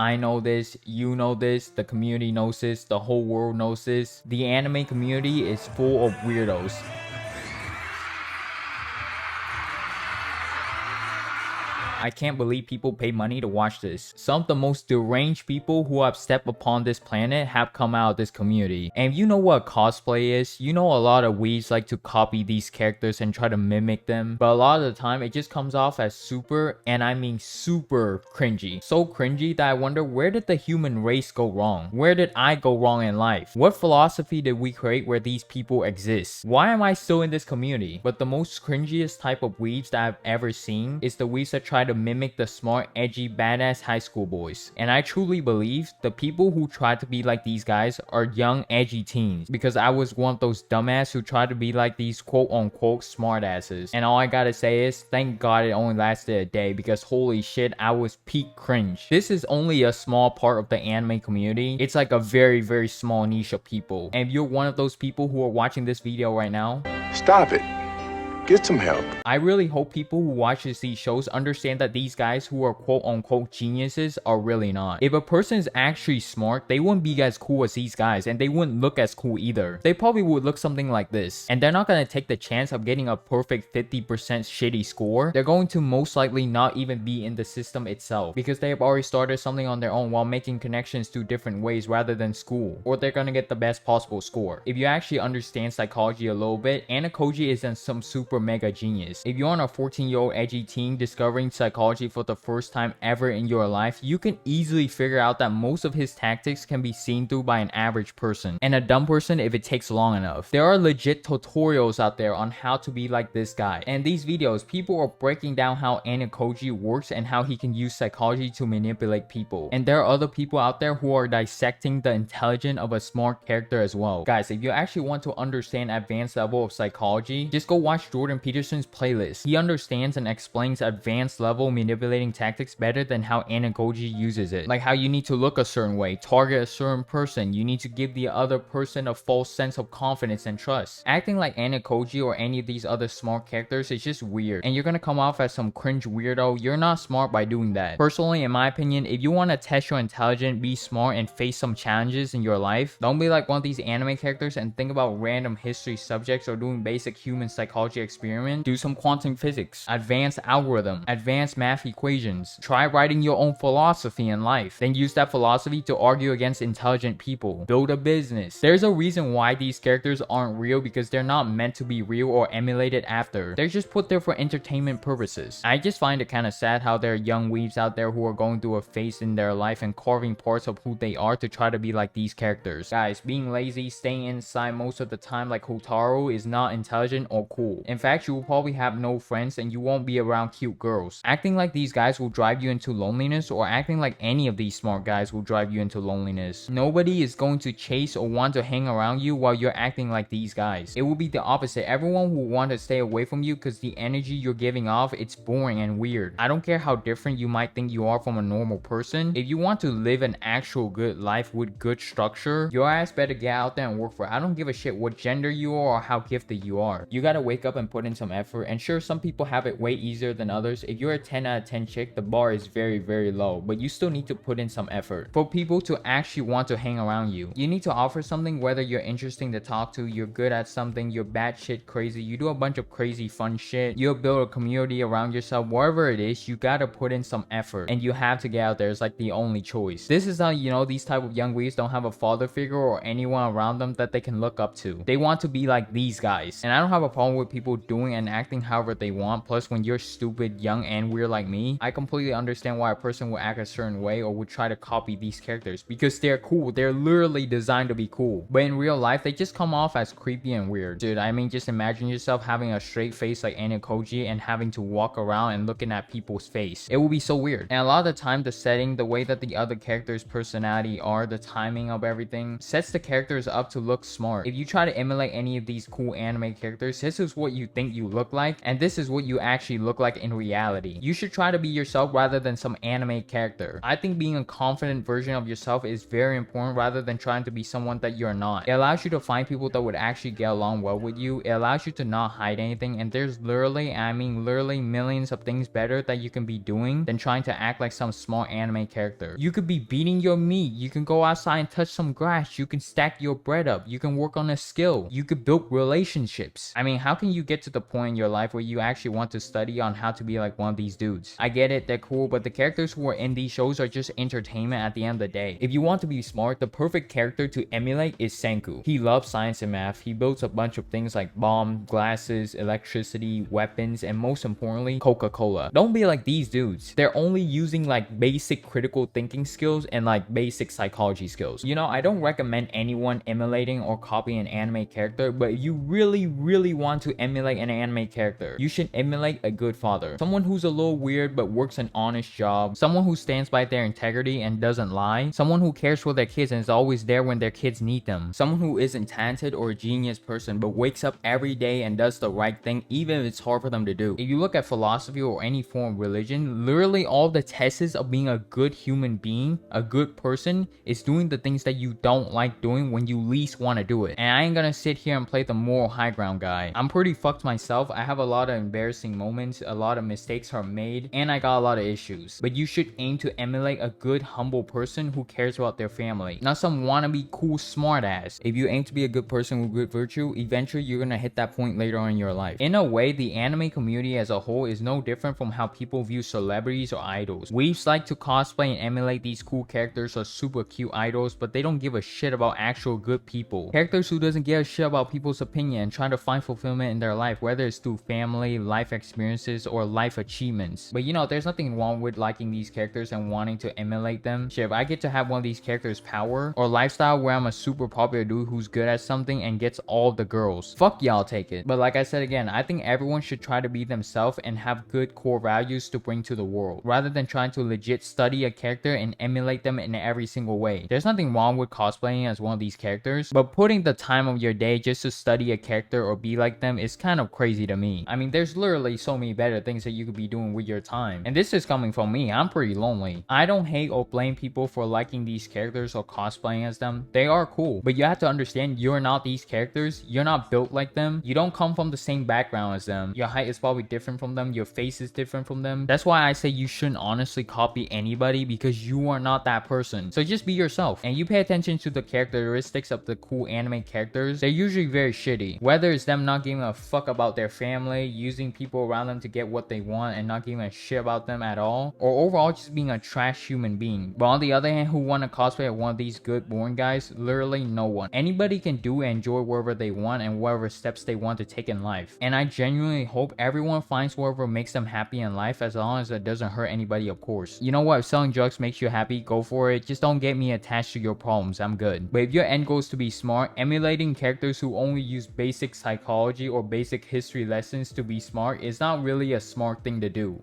I know this, you know this, the community knows this, the whole world knows this. The anime community is full of weirdos. I can't believe people pay money to watch this. Some of the most deranged people who have stepped upon this planet have come out of this community. And you know what cosplay is? You know a lot of weebs like to copy these characters and try to mimic them. But a lot of the time, it just comes off as super, and I mean super cringy. So cringy that I wonder, where did the human race go wrong? Where did I go wrong in life? What philosophy did we create where these people exist? Why am I still in this community? But the most cringiest type of weebs that I've ever seen is the weebs that try to mimic the smart, edgy, badass high school boys. And I truly believe the people who try to be like these guys are young, edgy teens, because I was one of those dumbass who tried to be like these quote-unquote smartasses. And all I gotta say is, thank God it only lasted a day, because holy shit, I was peak cringe. This is only a small part of the anime community. It's like a very, very small niche of people. And if you're one of those people who are watching this video right now, stop it. Get some help. I really hope people who watches these shows understand that these guys who are quote-unquote geniuses are really not. If a person is actually smart, they wouldn't be as cool as these guys, and they wouldn't look as cool either. They probably would look something like this. And they're not gonna take the chance of getting a perfect 50% shitty score. They're going to most likely not even be in the system itself, because they have already started something on their own while making connections to different ways rather than school. Or they're gonna get the best possible score. If you actually understand psychology a little bit, Anna Koji isn't some super mega genius. If you're on a 14-year-old edgy teen discovering psychology for the first time ever in your life, you can easily figure out that most of his tactics can be seen through by an average person, and a dumb person if it takes long enough. There are legit tutorials out there on how to be like this guy, and these videos, people are breaking down how Anna Koji works and how he can use psychology to manipulate people. And there are other people out there who are dissecting the intelligence of a smart character as well. Guys, if you actually want to understand advanced level of psychology, just go watch Jordan Peterson's playlist. He understands and explains advanced level manipulating tactics better than how Anna Koji uses it. Like how you need to look a certain way, target a certain person, you need to give the other person a false sense of confidence and trust. Acting like Anna Koji or any of these other smart characters is just weird, and you're gonna come off as some cringe weirdo. You're not smart by doing that. Personally, in my opinion, if you want to test your intelligence, be smart, and face some challenges in your life, don't be like one of these anime characters and think about random history subjects or doing basic human psychology experiment. Do some quantum physics, advanced algorithm, advanced math equations. Try writing your own philosophy in life, then use that philosophy to argue against intelligent people. Build a business. There's a reason why these characters aren't real, because they're not meant to be real or emulated after. They're just put there for entertainment purposes. I just find it kind of sad how there are young weebs out there who are going through a phase in their life and carving parts of who they are to try to be like these characters. Guys, being lazy, staying inside most of the time like Hotaru is not intelligent or cool. In fact, you will probably have no friends and you won't be around cute girls. Acting like these guys will drive you into loneliness, or acting like any of these smart guys will drive you into loneliness. Nobody is going to chase or want to hang around you while you're acting like these guys. It will be the opposite. Everyone will want to stay away from you because the energy you're giving off, it's boring and weird. I don't care how different you might think you are from a normal person. If you want to live an actual good life with good structure, your ass better get out there and work for it. I don't give a shit what gender you are or how gifted you are. You gotta wake up and put in some effort. And sure, some people have it way easier than others. If you're a 10 out of 10 chick, the bar is very, very low, but you still need to put in some effort. For people to actually want to hang around you, you need to offer something, whether you're interesting to talk to, you're good at something, you're batshit crazy, you do a bunch of crazy fun shit, you'll build a community around yourself, wherever it is, you gotta put in some effort. And you have to get out there. It's like the only choice. This is how, you know, these type of young weebs don't have a father figure or anyone around them that they can look up to. They want to be like these guys. And I don't have a problem with people doing and acting however they want. Plus, when you're stupid, young, and weird like me, I completely understand why a person would act a certain way or would try to copy these characters, because they're cool. They're literally designed to be cool. But in real life, they just come off as creepy and weird. Dude, I mean, just imagine yourself having a straight face like Anna Koji and having to walk around and looking at people's face. It will be so weird. And a lot of the time, the setting, the way that the other characters' personality are, the timing of everything, sets the characters up to look smart. If you try to emulate any of these cool anime characters, this is what you think you look like, and this is what you actually look like in reality. You should try to be yourself rather than some anime character. I think being a confident version of yourself is very important rather than trying to be someone that you're not. It allows you to find people that would actually get along well with you. It allows you to not hide anything, and there's literally, I mean literally, millions of things better that you can be doing than trying to act like some small anime character. You could be beating your meat, you can go outside and touch some grass, you can stack your bread up, you can work on a skill, you could build relationships. I mean, how can you get to the point in your life where you actually want to study on how to be like one of these dudes? I get it, they're cool, but the characters who are in these shows are just entertainment at the end of the day. If you want to be smart, the perfect character to emulate is Senku. He loves science and math, he builds a bunch of things like bomb, glasses, electricity, weapons, and most importantly, Coca-Cola. Don't be like these dudes. They're only using like basic critical thinking skills and like basic psychology skills. You know, I don't recommend anyone emulating or copying an anime character, but if you really want to emulate an anime character, you should emulate a good father. Someone who's a little weird but works an honest job. Someone who stands by their integrity and doesn't lie. Someone who cares for their kids and is always there when their kids need them. Someone who isn't talented or a genius person but wakes up every day and does the right thing even if it's hard for them to do. If you look at philosophy or any form of religion, literally all the tests of being a good human being, a good person, is doing the things that you don't like doing when you least want to do it. And I ain't gonna sit here and play the moral high ground guy. I'm pretty fucked myself. I have a lot of embarrassing moments, a lot of mistakes are made, and I got a lot of issues. But you should aim to emulate a good, humble person who cares about their family, not some wannabe cool smart ass. If you aim to be a good person with good virtue, eventually you're gonna hit that point later on in your life. In a way, the anime community as a whole is no different from how people view celebrities or idols. Weebs like to cosplay and emulate these cool characters or super cute idols, but they don't give a shit about actual good people. Characters who doesn't give a shit about people's opinion and trying to find fulfillment in their life, whether it's through family, life experiences, or life achievements. But you know, there's nothing wrong with liking these characters and wanting to emulate them. Shit, if I get to have one of these characters' power or lifestyle where I'm a super popular dude who's good at something and gets all the girls, fuck y'all, take it. But like I said again, I think everyone should try to be themselves and have good core values to bring to the world, rather than trying to legit study a character and emulate them in every single way. There's nothing wrong with cosplaying as one of these characters, but putting the time of your day just to study a character or be like them is kind of crazy to me. I mean, there's literally so many better things that you could be doing with your time. And this is coming from me. I'm pretty lonely. I don't hate or blame people for liking these characters or cosplaying as them. They are cool, but you have to understand you're not these characters. You're not built like them. You don't come from the same background as them. Your height is probably different from them. Your face is different from them. That's why I say you shouldn't honestly copy anybody, because you are not that person. So just be yourself, and you pay attention to the characteristics of the cool anime characters. They're usually very shitty. Whether it's them not giving a fuck about their family, using people around them to get what they want and not giving a shit about them at all, or overall just being a trash human being. But on the other hand, who want to cosplay as one of these good boring guys? Literally no one. Anybody can do and enjoy wherever they want and whatever steps they want to take in life. And I genuinely hope everyone finds whatever makes them happy in life, as long as it doesn't hurt anybody, of course. You know what? If selling drugs makes you happy, go for it. Just don't get me attached to your problems. I'm good. But if your end goal is to be smart, emulating characters who only use basic psychology or basic history lessons to be smart is not really a smart thing to do.